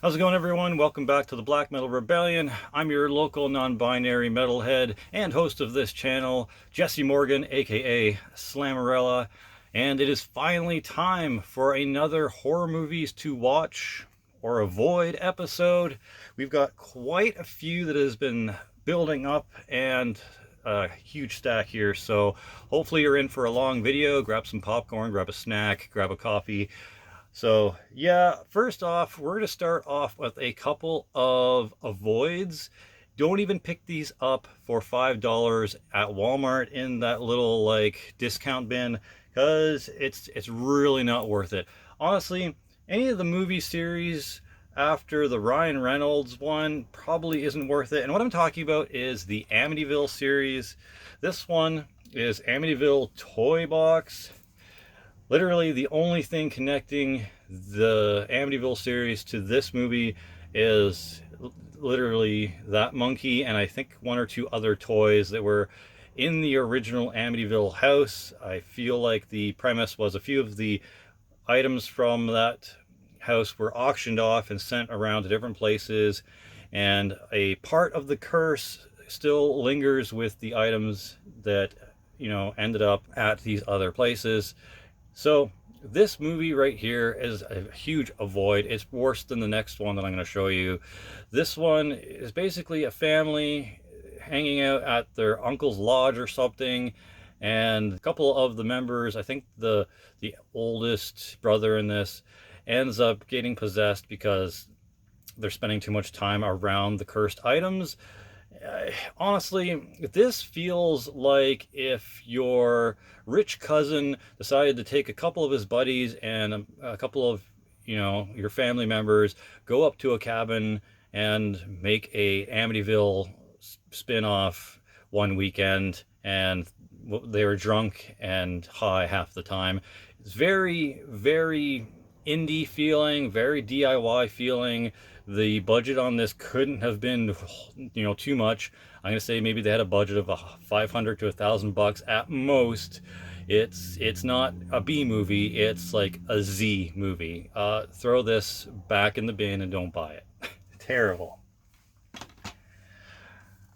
How's it going, everyone? Welcome back to the Black Metal Rebellion. I'm your local non-binary metalhead and host of this channel, Jesse Morgan, aka Slammerella, and it is finally time for another horror movies to watch or avoid episode. We've got quite a few that has been building up and a huge stack here, so hopefully you're in for a long video. Grab some popcorn, grab a snack, grab a coffee. So yeah, first off, we're going to start off with a couple of avoids. Don't even pick these up for $5 at Walmart in that little like discount bin, because it's really not worth it. Honestly, any of the movie series after the Ryan Reynolds one probably isn't worth it. And what I'm talking about is the Amityville series. This one is Amityville Toy Box. Literally, the only thing connecting the Amityville series to this movie is literally that monkey and I think one or two other toys that were in the original Amityville house. I feel like the premise was a few of the items from that house were auctioned off and sent around to different places, and a part of the curse still lingers with the items that, ended up at these other places. So this movie right here is a huge avoid. It's worse than the next one that I'm going to show you. This one is basically a family hanging out at their uncle's lodge or something, and a couple of the members, I think the oldest brother in this, ends up getting possessed because they're spending too much time around the cursed items. Honestly, this feels like if your rich cousin decided to take a couple of his buddies and a couple of, your family members, go up to a cabin and make a Amityville spin-off one weekend, and they were drunk and high half the time. It's very, very indie feeling, very DIY feeling. The budget on this couldn't have been, too much. I'm gonna say maybe they had a budget of $500 to $1,000 at most. It's not a B movie. It's like a Z movie. Throw this back in the bin and don't buy it. Terrible.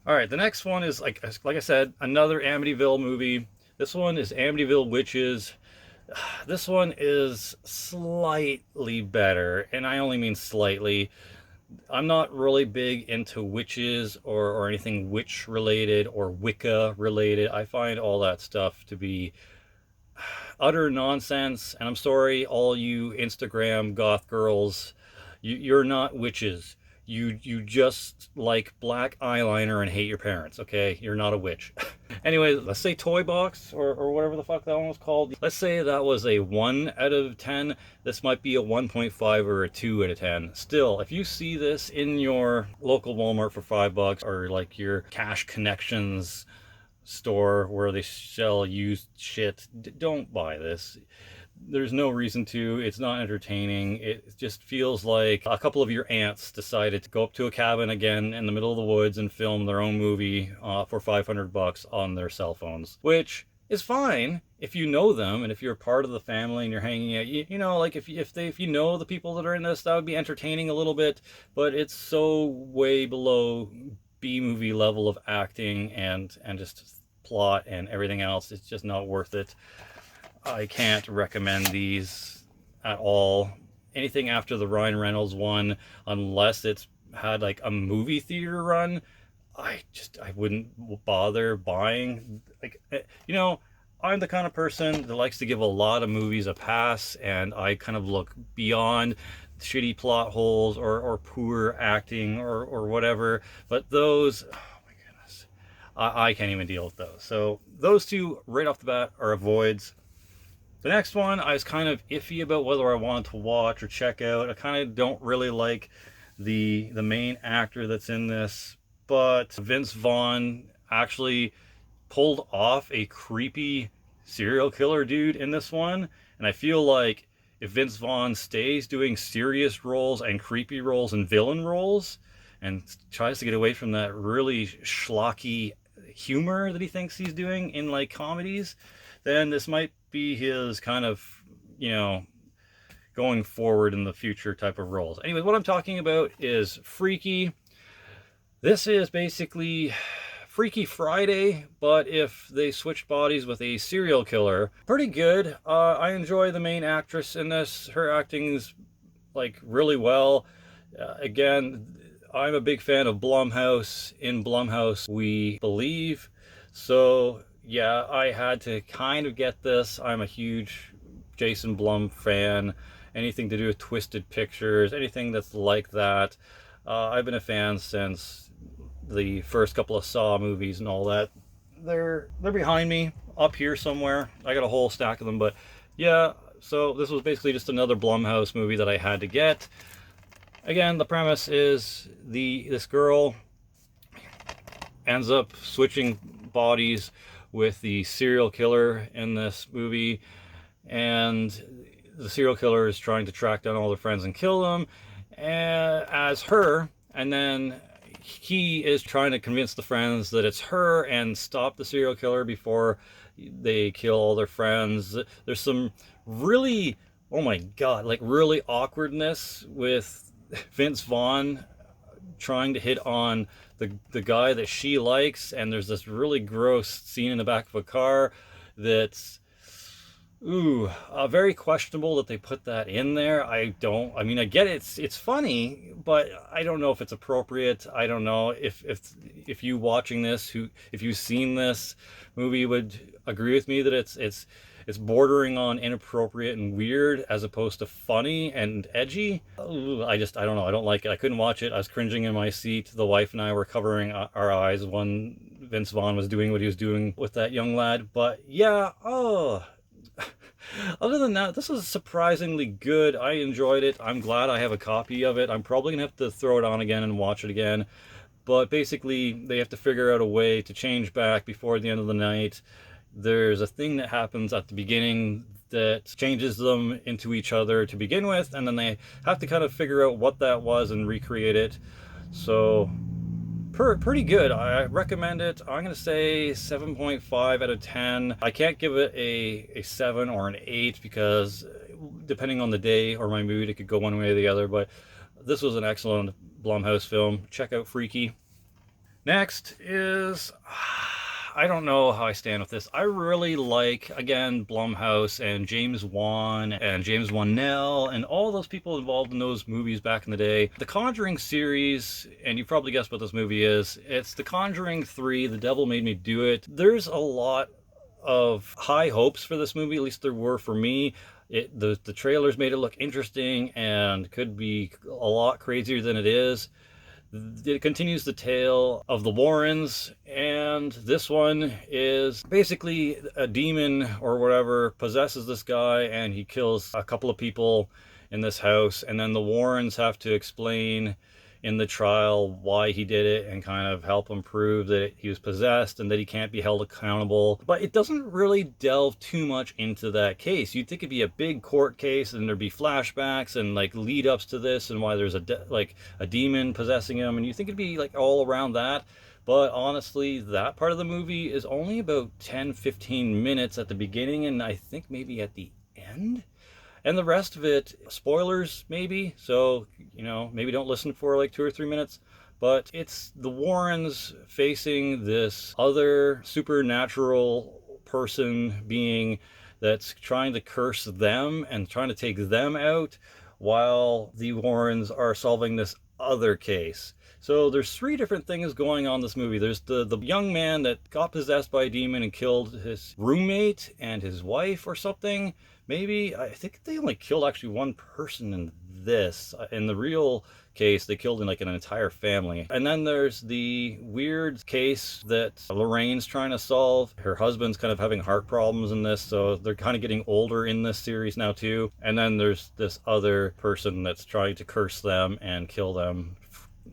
All right, the next one is like I said, another Amityville movie. This one is Amityville Witches. This one is slightly better, and I only mean slightly. I'm not really big into witches or anything witch related or Wicca related. I find all that stuff to be utter nonsense, and I'm sorry, all you Instagram goth girls, you're not witches. You just like black eyeliner and hate your parents, okay? You're not a witch. Anyway, let's say Toy Box or whatever the fuck that one was called. Let's say that was a 1 out of 10. This might be a 1.5 or a 2 out of 10. Still, if you see this in your local Walmart for $5 or like your Cash Connections store where they sell used shit, don't buy this. There's no reason to. It's not entertaining. It just feels like a couple of your aunts decided to go up to a cabin again in the middle of the woods and film their own movie for $500 on their cell phones, which is fine if you know them and if you're part of the family and you're hanging out. Like if you know the people that are in this, that would be entertaining a little bit, but it's so way below B movie level of acting and just plot and everything else. It's just not worth it. I can't recommend these at all. Anything after the Ryan Reynolds one, unless it's had like a movie theater run, I wouldn't bother buying. Like, I'm the kind of person that likes to give a lot of movies a pass, and I kind of look beyond shitty plot holes or poor acting or whatever. But those, oh my goodness, I can't even deal with those. So those two right off the bat are avoids. The next one, I was kind of iffy about whether I wanted to watch or check out. I kind of don't really like the main actor that's in this, but Vince Vaughn actually pulled off a creepy serial killer dude in this one, and I feel like if Vince Vaughn stays doing serious roles and creepy roles and villain roles and tries to get away from that really schlocky humor that he thinks he's doing in like comedies, then this might be his kind of, going forward in the future type of roles. Anyway, what I'm talking about is Freaky. This is basically Freaky Friday, but if they switched bodies with a serial killer. Pretty good. I enjoy the main actress in this. Her acting's like really well. Again, I'm a big fan of Blumhouse. In Blumhouse we believe. So yeah, I had to kind of get this. I'm a huge Jason Blum fan. Anything to do with Twisted Pictures, anything that's like that. I've been a fan since the first couple of Saw movies and all that. They're behind me up here somewhere. I got a whole stack of them, but yeah, so this was basically just another Blumhouse movie that I had to get. Again, the premise is this girl ends up switching bodies with the serial killer in this movie, and the serial killer is trying to track down all their friends and kill them as her, and then he is trying to convince the friends that it's her and stop the serial killer before they kill all their friends. There's some really, oh my god, like really awkwardness with Vince Vaughn trying to hit on the guy that she likes, and there's this really gross scene in the back of a car that's very questionable that they put that in there. I mean, I get it's funny, but I don't know if it's appropriate. I don't know if you watching this, if you've seen this movie, would agree with me that it's bordering on inappropriate and weird as opposed to funny and edgy. I don't know. I don't like it. I couldn't watch it. I was cringing in my seat. The wife and I were covering our eyes when Vince Vaughn was doing what he was doing with that young lad. But yeah, other than that, this is surprisingly good. I enjoyed it. I'm glad I have a copy of it. I'm probably gonna have to throw it on again and watch it again. But basically, they have to figure out a way to change back before the end of the night. There's a thing that happens at the beginning that changes them into each other to begin with, and then they have to kind of figure out what that was and recreate it. So pretty good. I recommend it. I'm going to say 7.5 out of 10. I can't give it a 7 or an 8 because depending on the day or my mood, it could go one way or the other, but this was an excellent Blumhouse film. Check out Freaky. Next is, I don't know how I stand with this. I really like, again, Blumhouse and James Wan and James Wanell and all those people involved in those movies back in the day. The Conjuring series, and you probably guessed what this movie is. It's The Conjuring 3, The Devil Made Me Do It. There's a lot of high hopes for this movie, at least there were for me. The trailers made it look interesting and could be a lot crazier than it is. It continues the tale of the Warrens, and this one is basically a demon or whatever possesses this guy, and he kills a couple of people in this house, and then the Warrens have to explain in the trial why he did it and kind of help him prove that he was possessed and that he can't be held accountable. But it doesn't really delve too much into that case. You'd think it'd be a big court case and there'd be flashbacks and like lead ups to this and why there's a demon possessing him, and you think it'd be like all around that. But honestly, that part of the movie is only about 10-15 minutes at the beginning, and I think maybe at the end. And the rest of it, spoilers maybe, so, you know, maybe don't listen for like 2 or 3 minutes. But it's the Warrens facing this other supernatural being that's trying to curse them and trying to take them out while the Warrens are solving this other case. So there's 3 different things going on in this movie. There's the young man that got possessed by a demon and killed his roommate and his wife or something. Maybe, I think they only killed actually one person in this. In the real case, they killed like an entire family. And then there's the weird case that Lorraine's trying to solve. Her husband's kind of having heart problems in this, so they're kind of getting older in this series now too. And then there's this other person that's trying to curse them and kill them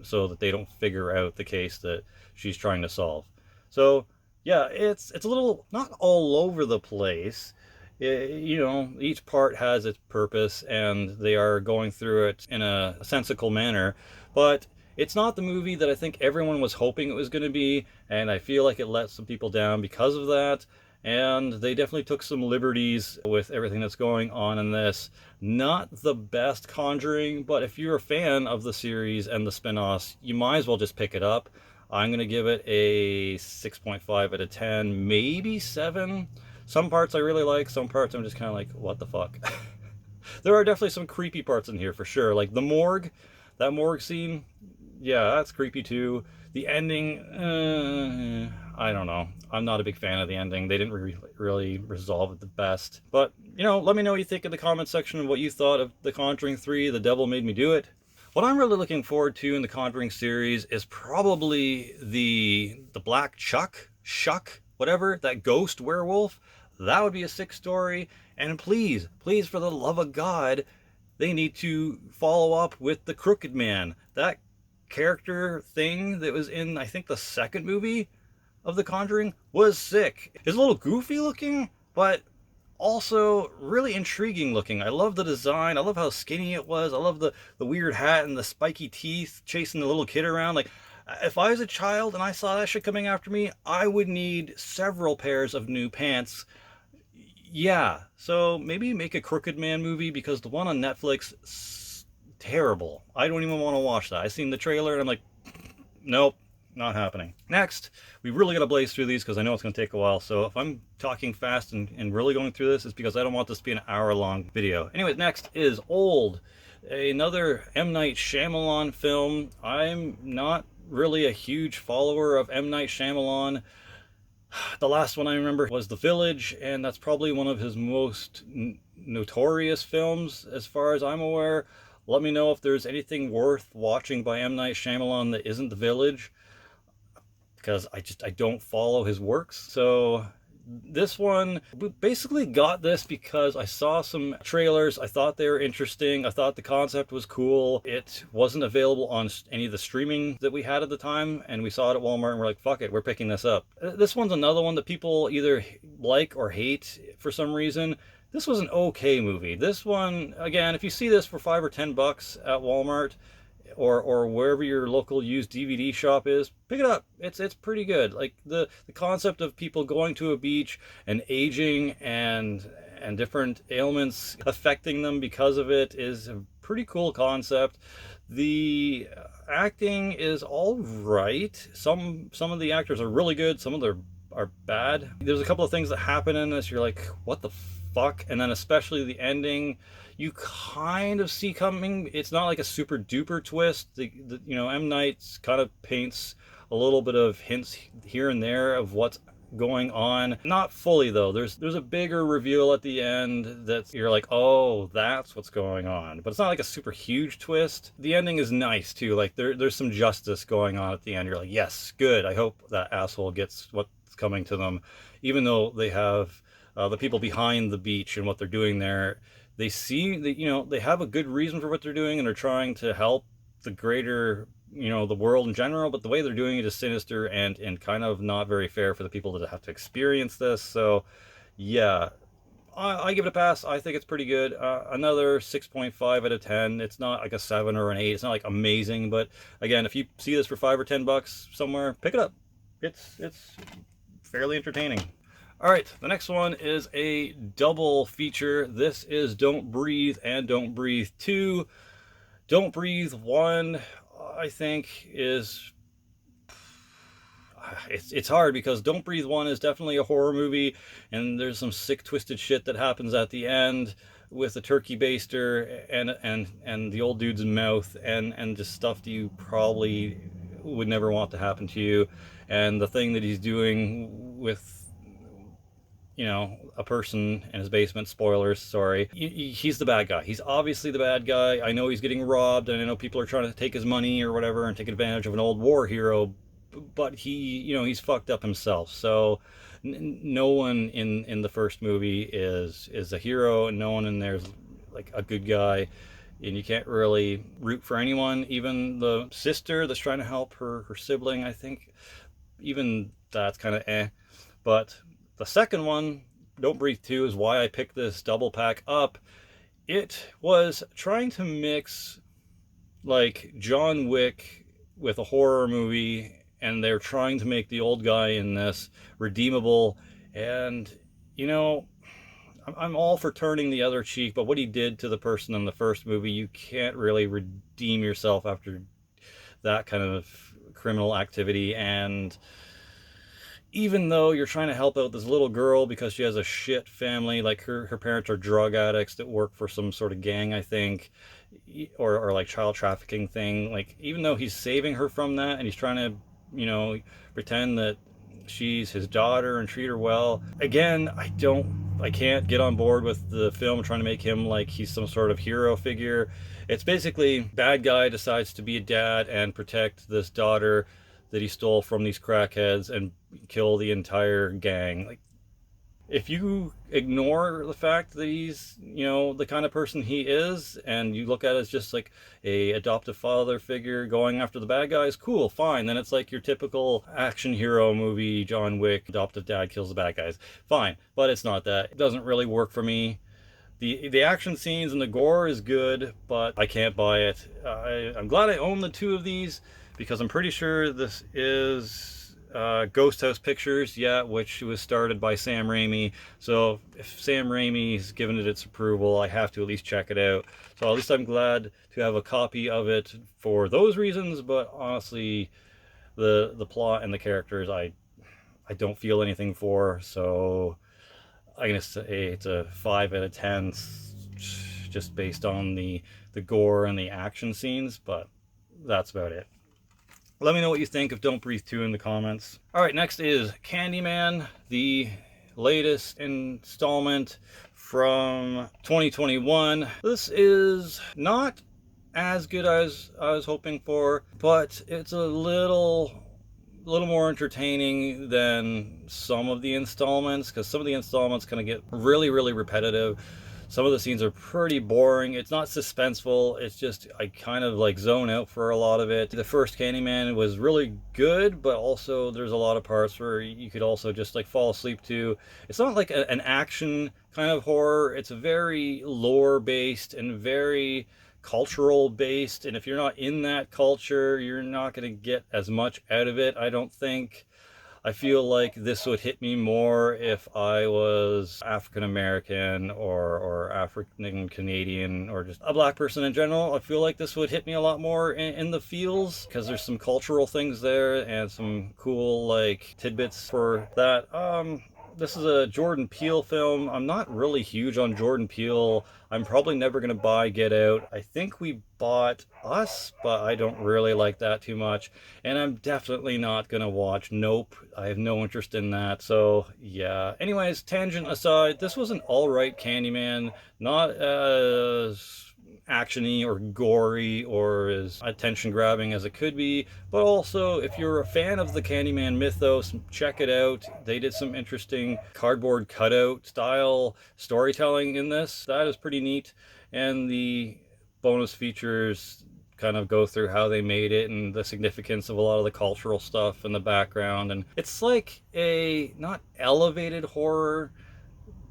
so that they don't figure out the case that she's trying to solve. So yeah, it's a little not all over the place. You know, each part has its purpose and they are going through it in a sensical manner, but it's not the movie that I think everyone was hoping it was going to be, and I feel like it let some people down because of that. and they definitely took some liberties with everything that's going on in this. Not the best Conjuring, but if you're a fan of the series and the spin-offs, you might as well just pick it up. I'm going to give it a 6.5 out of 10, maybe 7. Some parts I really like, some parts I'm just kind of like, what the fuck? There are definitely some creepy parts in here for sure. Like the morgue, that morgue scene, yeah, that's creepy too. The ending, I don't know. I'm not a big fan of the ending. They didn't really resolve it the best. But, you know, let me know what you think in the comment section of what you thought of The Conjuring 3, The Devil Made Me Do It. What I'm really looking forward to in the Conjuring series is probably the Black Shuck, whatever, that ghost werewolf. That would be a sick story. And please, please, for the love of God, they need to follow up with the Crooked Man. That character thing that was in, I think, the second movie of The Conjuring was sick. It's a little goofy looking, but also really intriguing looking. I love the design. I love how skinny it was. I love the weird hat and the spiky teeth chasing the little kid around. Like, if I was a child and I saw that shit coming after me, I would need several pairs of new pants. Yeah, so maybe make a Crooked Man movie, because the one on Netflix, terrible. I don't even want to watch that. I seen the trailer and I'm like, nope, not happening. Next, we really got to blaze through these because I know it's going to take a while. So if I'm talking fast and really going through this, it's because I don't want this to be an hour-long video. Anyway, next is Old, another M. Night Shyamalan film. I'm not really a huge follower of M. Night Shyamalan. The last one I remember was The Village, and that's probably one of his most notorious films as far as I'm aware. Let me know if there's anything worth watching by M. Night Shyamalan that isn't The Village, because I don't follow his works. So this one, we basically got this because I saw some trailers. I thought they were interesting. I thought the concept was cool. It wasn't available on any of the streaming that we had at the time, and we saw it at Walmart and we're like, fuck it, we're picking this up. This one's another one that people either like or hate for some reason. This was an okay movie. This one, again, if you see this for $5 or $10 at Walmart, or wherever your local used DVD shop is, pick it up. It's pretty good. Like the concept of people going to a beach and aging and different ailments affecting them because of it is a pretty cool concept. The acting is all right. Some of the actors are really good. Some of them are bad. There's a couple of things that happen in this. You're like, what the fuck? And then especially the ending, you kind of see coming. It's not like a super duper twist. You know, M. Night's kind of paints a little bit of hints here and there of what's going on. Not fully though. There's a bigger reveal at the end that you're like, oh, that's what's going on. But it's not like a super huge twist. The ending is nice too. Like there's some justice going on at the end. You're like, yes, good. I hope that asshole gets what's coming to them, even though they have the people behind the beach and what they're doing there. They see that, you know, they have a good reason for what they're doing and they're trying to help the greater, you know, the world in general, but the way they're doing it is sinister and kind of not very fair for the people that have to experience this. So yeah, I give it a pass. I think it's pretty good. Another 6.5 out of 10. It's not like a 7 or an 8. It's not like amazing, but again, if you see this for $5 or $10 somewhere, pick it up. It's fairly entertaining. All right, the next one is a double feature. This is Don't Breathe and Don't Breathe 2. Don't Breathe 1, I think, is... It's hard because Don't Breathe 1 is definitely a horror movie, and there's some sick, twisted shit that happens at the end with the turkey baster and the old dude's mouth and just stuff that you probably would never want to happen to you. And the thing that he's doing with, you know, a person in his basement, spoilers, sorry. He's the bad guy. He's obviously the bad guy. I know he's getting robbed, and I know people are trying to take his money or whatever and take advantage of an old war hero, but he, you know, he's fucked up himself. So no one in the first movie is a hero, and no one in there's like a good guy, and you can't really root for anyone. Even the sister that's trying to help her sibling, I think, even that's kind of eh. But the second one, Don't Breathe 2, is why I picked this double pack up. It was trying to mix like John Wick with a horror movie, and they're trying to make the old guy in this redeemable And, you know, I'm all for turning the other cheek, but what he did to the person in the first movie, you can't really redeem yourself after that kind of criminal activity. And even though you're trying to help out this little girl because she has a shit family, like her parents are drug addicts that work for some sort of gang, I think, or like child trafficking thing, like even though he's saving her from that and he's trying to, you know, pretend that she's his daughter and treat her well, again, I can't get on board with the film trying to make him like he's some sort of hero figure. It's basically bad guy decides to be a dad and protect this daughter that he stole from these crackheads and kill the entire gang. Like, if you ignore the fact that he's, you know, the kind of person he is, and you look at it as just like a adoptive father figure going after the bad guys, cool, fine. Then it's like your typical action hero movie, John Wick, adoptive dad kills the bad guys. Fine, but it's not that. It doesn't really work for me. The action scenes and the gore is good, but I can't buy it. I'm glad I own the two of these because I'm pretty sure this is Ghost House Pictures, yeah, which was started by Sam Raimi. So if Sam Raimi's given it its approval, I have to at least check it out. So at least I'm glad to have a copy of it for those reasons. But honestly, the plot and the characters, I don't feel anything for. So I'm gonna say it's a 5 out of 10, just based on the gore and the action scenes. But that's about it. Let me know what you think of Don't Breathe 2 in the comments. All right, next is Candyman, the latest installment from 2021. This is not as good as I was hoping for, but it's a little more entertaining than some of the installments, because some of the installments kind of get really repetitive. Some of the scenes are pretty boring. It's not suspenseful. It's just, I kind of like zone out for a lot of it. The first Candyman was really good, but also there's a lot of parts where you could also just like fall asleep to. It's not like an action kind of horror. It's very lore based and very cultural based. And if you're not in that culture, you're not going to get as much out of it, I don't think. I feel like this would hit me more if I was African American or African Canadian or just a black person in general. I feel like this would hit me a lot more in the feels, because there's some cultural things there and some cool like tidbits for that. This is a Jordan Peele film. I'm not really huge on Jordan Peele. I'm probably never going to buy Get Out. I think we bought Us, but I don't really like that too much. And I'm definitely not going to watch Nope. I have no interest in that. So, yeah. Anyways, tangent aside, this was an alright Candyman. Not as actiony or gory or as attention grabbing as it could be, but also if you're a fan of the Candyman mythos, check it out. They did some interesting cardboard cutout style storytelling in this. That is pretty neat. And the bonus features kind of go through how they made it and the significance of a lot of the cultural stuff in the background. And it's like a not elevated horror,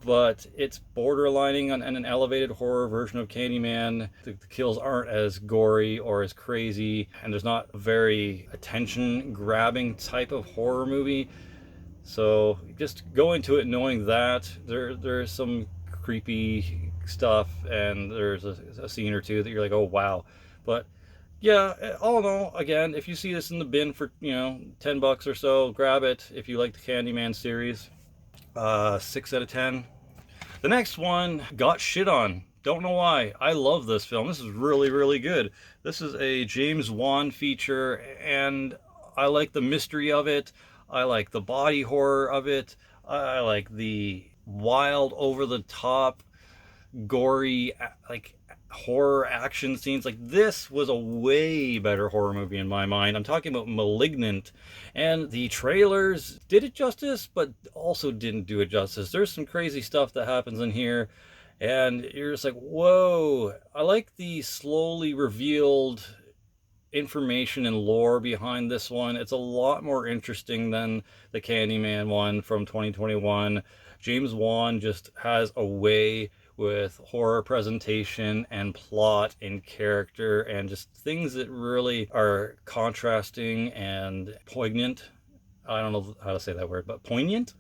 but it's borderlining on an elevated horror version of Candyman. The kills aren't as gory or as crazy, and there's not a very attention-grabbing type of horror movie. So just go into it knowing that there's some creepy stuff, and there's a scene or two that you're like, oh wow. But yeah, all in all, again, if you see this in the bin for, you know, $10 or so, grab it if you like the Candyman series. 6 out of 10. The next one got shit on. Don't know why. I love this film. This is really good. This is a James Wan feature, and I like the mystery of it. I like the body horror of it. I like the wild, over-the-top, gory, like horror action scenes. Like, this was a way better horror movie in my mind. I'm talking about Malignant, and the trailers did it justice, but also didn't do it justice. There's some crazy stuff that happens in here, and you're just like, whoa. I like the slowly revealed information and lore behind this one. It's a lot more interesting than the Candyman one from 2021. James Wan just has a way with horror presentation and plot and character and just things that really are contrasting and poignant. I don't know how to say that word, but poignant.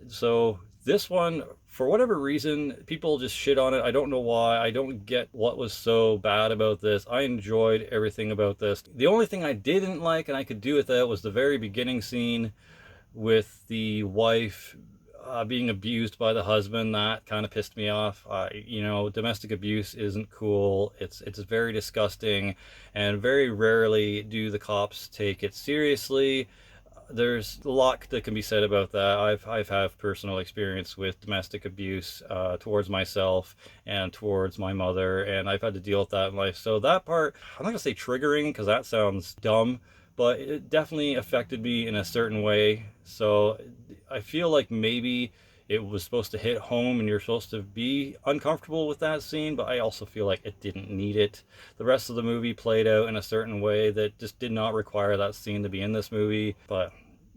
So this one, for whatever reason, people just shit on it. I don't know why. I don't get what was so bad about this. I enjoyed everything about this. The only thing I didn't like, and I could do without, was the very beginning scene with the wife being abused by the husband. That kind of pissed me off. You know, domestic abuse isn't cool. It's very disgusting, and very rarely do the cops take it seriously. There's a lot that can be said about that. I've had personal experience with domestic abuse towards myself and towards my mother, and I've had to deal with that in life. So that part, I'm not gonna say triggering because that sounds dumb, but it definitely affected me in a certain way. So I feel like maybe it was supposed to hit home and you're supposed to be uncomfortable with that scene, but I also feel like it didn't need it. The rest of the movie played out in a certain way that just did not require that scene to be in this movie. But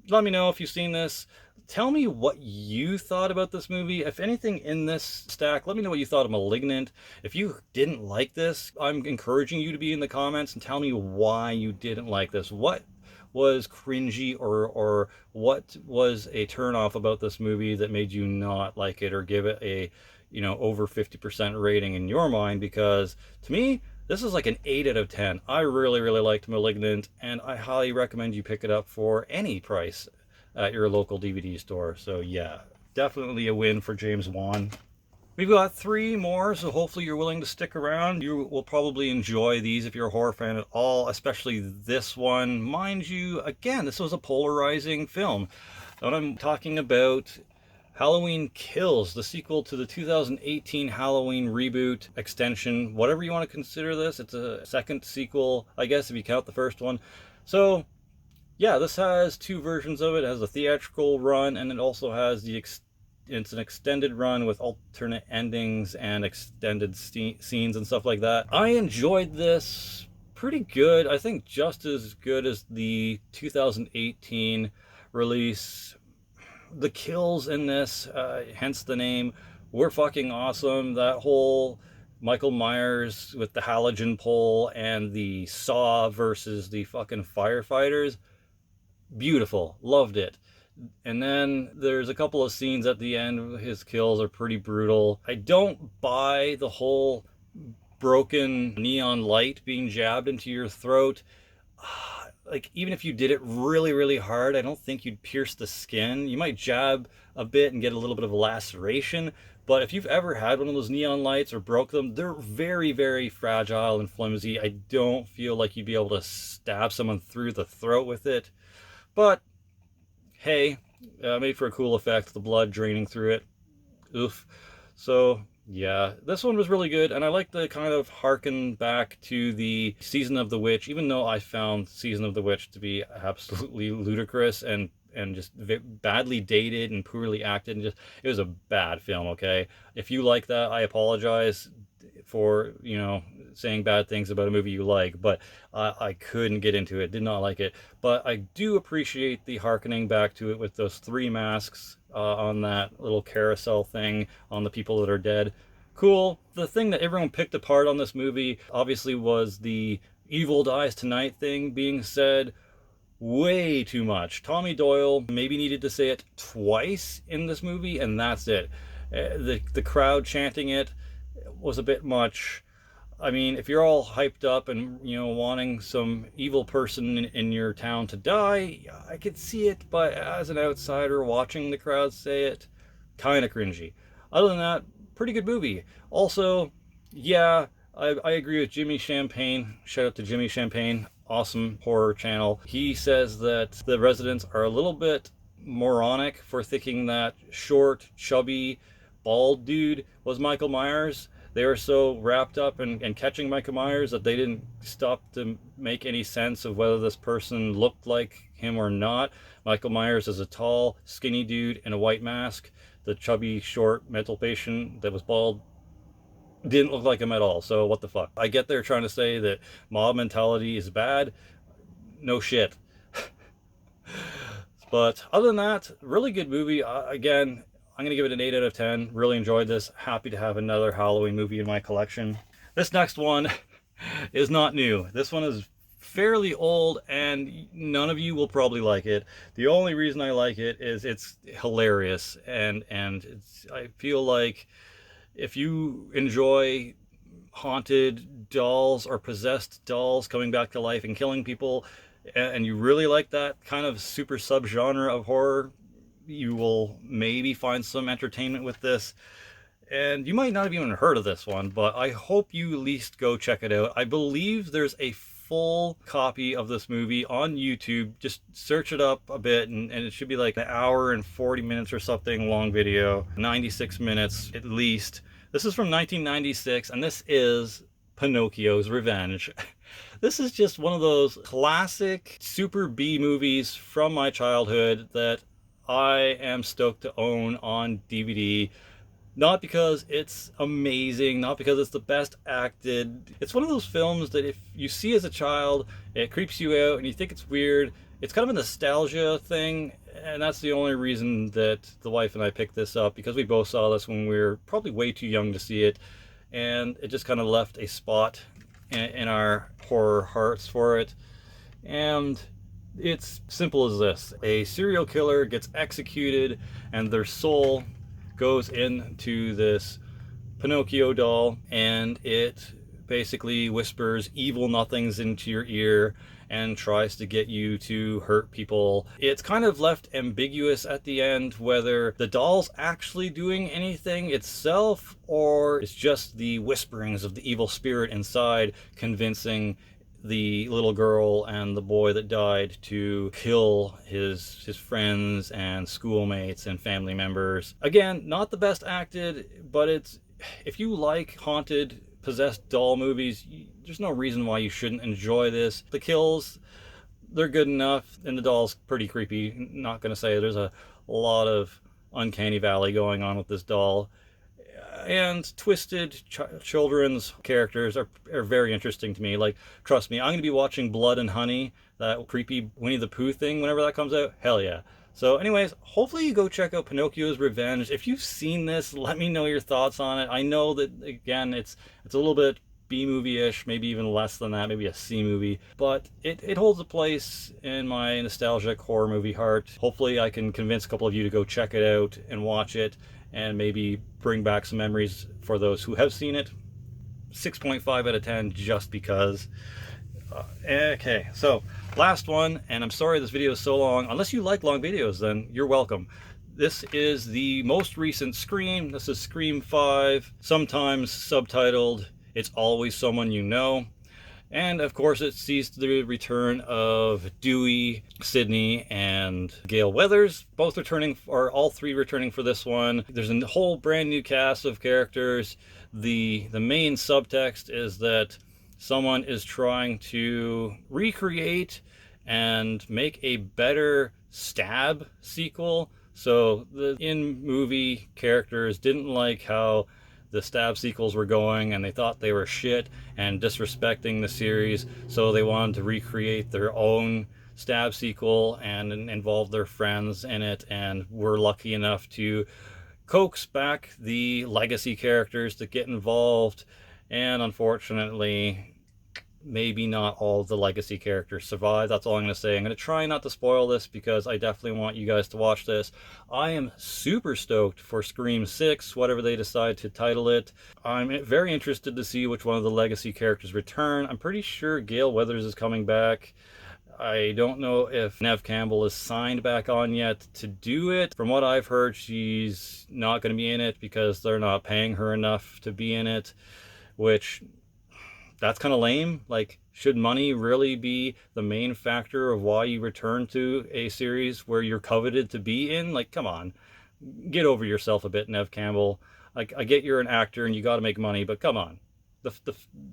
let me know if you've seen this. Tell me what you thought about this movie. If anything in this stack, let me know what you thought of Malignant. If you didn't like this, I'm encouraging you to be in the comments and tell me why you didn't like this. What was cringy, or what was a turnoff about this movie that made you not like it or give it a, you know, over 50% rating in your mind? Because to me, this is like an 8 out of 10. I really, really liked Malignant, and I highly recommend you pick it up for any price at your local DVD store. So yeah, definitely a win for James Wan. We've got 3 more, so hopefully you're willing to stick around. You will probably enjoy these if you're a horror fan at all, especially this one. Mind you, again, this was a polarizing film. What I'm talking about, Halloween Kills, the sequel to the 2018 Halloween reboot, extension, whatever you want to consider this. It's a second sequel, I guess, if you count the first one. So yeah, this has 2 versions of it. It has a theatrical run, and it also has it's an extended run with alternate endings and extended scenes and stuff like that. I enjoyed this pretty good. I think just as good as the 2018 release. The kills in this, hence the name, were fucking awesome. That whole Michael Myers with the halogen pole and the saw versus the fucking firefighters, beautiful. Loved it. And then there's a couple of scenes at the end. His kills are pretty brutal. I don't buy the whole broken neon light being jabbed into your throat. Like, even if you did it really, really hard, I don't think you'd pierce the skin. You might jab a bit and get a little bit of a laceration. But if you've ever had one of those neon lights or broke them, they're very, very fragile and flimsy. I don't feel like you'd be able to stab someone through the throat with it. But hey, made for a cool effect, the blood draining through it. Oof. So yeah, this one was really good, and I like to kind of harken back to the Season of the Witch, even though I found Season of the Witch to be absolutely ludicrous and just badly dated and poorly acted, and just, it was a bad film. Okay, if you like that, I apologize for, you know, saying bad things about a movie you like, but I couldn't get into it, did not like it. But I do appreciate the harkening back to it with those 3 masks on that little carousel thing on the people that are dead. Cool. The thing that everyone picked apart on this movie obviously was the evil dies tonight thing being said way too much. Tommy Doyle maybe needed to say it twice in this movie, and that's it. The crowd chanting it was a bit much. I mean, if you're all hyped up and, you know, wanting some evil person in your town to die, I could see it, but as an outsider watching the crowd say it, kind of cringy. Other than that, pretty good movie. Also, yeah, I agree with Jimmy Champagne. Shout out to Jimmy Champagne, awesome horror channel. He says that the residents are a little bit moronic for thinking that short, chubby, bald dude was Michael Myers. They were so wrapped up in catching Michael Myers that they didn't stop to make any sense of whether this person looked like him or not. Michael Myers is a tall, skinny dude in a white mask. The chubby, short mental patient that was bald didn't look like him at all. So what the fuck? I get they're trying to say that mob mentality is bad. No shit. But other than that, really good movie. Again, I'm going to give it an 8 out of 10. Really enjoyed this. Happy to have another Halloween movie in my collection. This next one is not new. This one is fairly old, and none of you will probably like it. The only reason I like it is it's hilarious, and I feel like if you enjoy haunted dolls or possessed dolls coming back to life and killing people, and you really like that kind of super subgenre of horror, you will maybe find some entertainment with this. And you might not have even heard of this one, but I hope you at least go check it out. I believe there's a full copy of this movie on YouTube. Just search it up a bit, and it should be like an hour and 40 minutes or something long video, 96 minutes at least. This is from 1996, and this is Pinocchio's Revenge. This is just one of those classic super B movies from my childhood that I am stoked to own on DVD. Not because it's amazing, not because it's the best acted. It's one of those films that if you see as a child, it creeps you out and you think it's weird. It's kind of a nostalgia thing, and that's the only reason that the wife and I picked this up, because we both saw this when we were probably way too young to see it, and it just kind of left a spot in our horror hearts for it. And it's simple as this. A serial killer gets executed, and their soul goes into this Pinocchio doll, and it basically whispers evil nothings into your ear and tries to get you to hurt people. It's kind of left ambiguous at the end whether the doll's actually doing anything itself, or it's just the whisperings of the evil spirit inside convincing the little girl and the boy that died to kill his friends and schoolmates and family members. Again, not the best acted, but it's, if you like haunted, possessed doll movies, there's no reason why you shouldn't enjoy this. The kills, they're good enough, and the doll's pretty creepy. Not gonna say there's a lot of uncanny valley going on with this doll. And twisted children's characters are very interesting to me. Like, trust me, I'm going to be watching Blood and Honey, that creepy Winnie the Pooh thing, whenever that comes out. Hell yeah. So anyways, hopefully you go check out Pinocchio's Revenge. If you've seen this, let me know your thoughts on it. I know that, again, it's a little bit B-movie-ish, maybe even less than that, maybe a C movie, but it holds a place in my nostalgic horror movie heart. Hopefully I can convince a couple of you to go check it out and watch it, and maybe bring back some memories for those who have seen it. 6.5 out of 10 just because. Okay, so last one, and I'm sorry this video is so long. Unless you like long videos, then you're welcome. This is the most recent Scream. This is Scream 5, sometimes subtitled It's Always Someone You Know. And of course it sees the return of Dewey, Sydney, and Gale Weathers, both returning, or all three returning for this one. There's a whole brand new cast of characters. The main subtext is that someone is trying to recreate and make a better Stab sequel. So the in-movie characters didn't like how the Stab sequels were going, and they thought they were shit and disrespecting the series, so they wanted to recreate their own Stab sequel and involve their friends in it, and were lucky enough to coax back the legacy characters to get involved. And unfortunately, maybe not all of the legacy characters survive. That's all I'm going to say. I'm going to try not to spoil this because I definitely want you guys to watch this. I am super stoked for Scream 6, whatever they decide to title it. I'm very interested to see which one of the legacy characters return. I'm pretty sure Gale Weathers is coming back. I don't know if Neve Campbell is signed back on yet to do it. From what I've heard, she's not going to be in it because they're not paying her enough to be in it, which, that's kind of lame. Like, should money really be the main factor of why you return to a series where you're coveted to be in? Like, come on, get over yourself a bit, Neve Campbell. Like, I get you're an actor and you got to make money, but come on.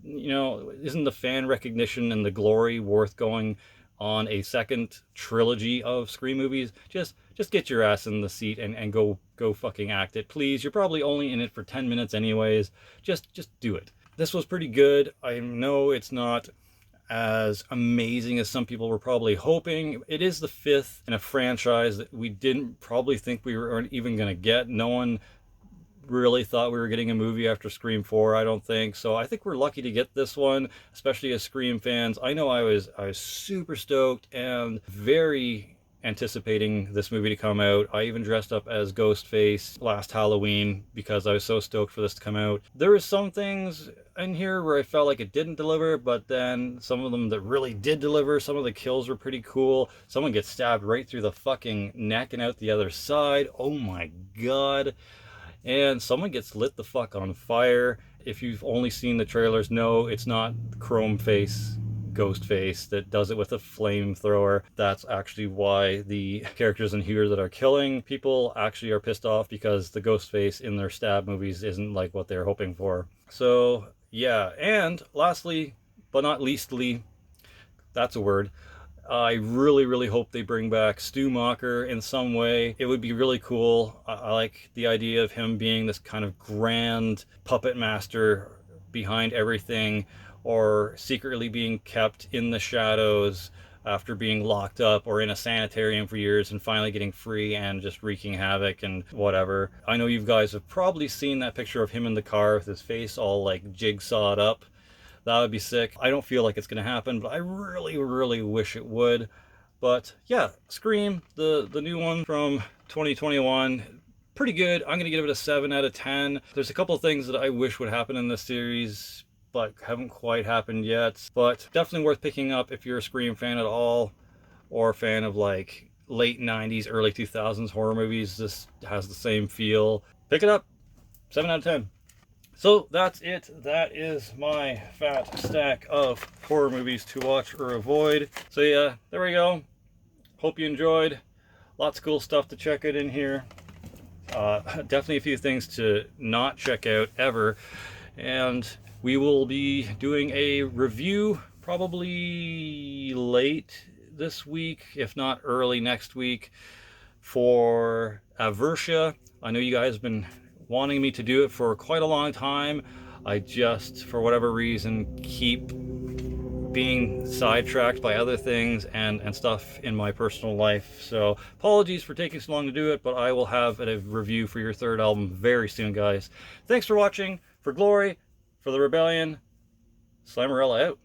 You know, isn't the fan recognition and the glory worth going on a second trilogy of Scream movies? Just get your ass in the seat and go fucking act it, please. You're probably only in it for 10 minutes anyways. Just do it. This was pretty good. I know it's not as amazing as some people were probably hoping. It is the fifth in a franchise that we didn't probably think we were even going to get. No one really thought we were getting a movie after Scream 4. I don't think so. I think we're lucky to get this one, especially as Scream fans. I know I was super stoked and very anticipating this movie to come out. I even dressed up as Ghostface last Halloween because I was so stoked for this to come out. There were some things in here where I felt like it didn't deliver, but then some of them that really did deliver. Some of the kills were pretty cool. Someone gets stabbed right through the fucking neck and out the other side. Oh my god. And someone gets lit the fuck on fire. If you've only seen the trailers, no, it's not Chrome Face Ghostface that does it with a flamethrower. That's actually why the characters in here that are killing people actually are pissed off, because the Ghostface in their stab movies isn't like what they're hoping for. So yeah, and lastly but not leastly, that's a word, I really hope they bring back Stu Macher in some way. It would be really cool. I like the idea of him being this kind of grand puppet master behind everything, or secretly being kept in the shadows after being locked up or in a sanitarium for years and finally getting free and just wreaking havoc and whatever. I know you guys have probably seen that picture of him in the car with his face all like jigsawed up. That would be sick. I don't feel like it's going to happen, but I really wish it would. But yeah, Scream, the new one from 2021, pretty good. I'm going to give it a 7 out of 10. There's a couple of things that I wish would happen in this series, but haven't quite happened yet. But definitely worth picking up if you're a Scream fan at all, or a fan of like late 90s, early 2000s horror movies. This has the same feel. Pick it up. 7 out of 10. So that's it. That is my fat stack of horror movies to watch or avoid. So yeah, there we go. Hope you enjoyed. Lots of cool stuff to check out in here. Definitely a few things to not check out ever. And we will be doing a review probably late this week, if not early next week, for Aversia. I know you guys have been wanting me to do it for quite a long time. I just, for whatever reason, keep being sidetracked by other things and stuff in my personal life. So apologies for taking so long to do it, but I will have a review for your third album very soon, guys. Thanks for watching. For Glory, for the Rebellion, Slammerella out.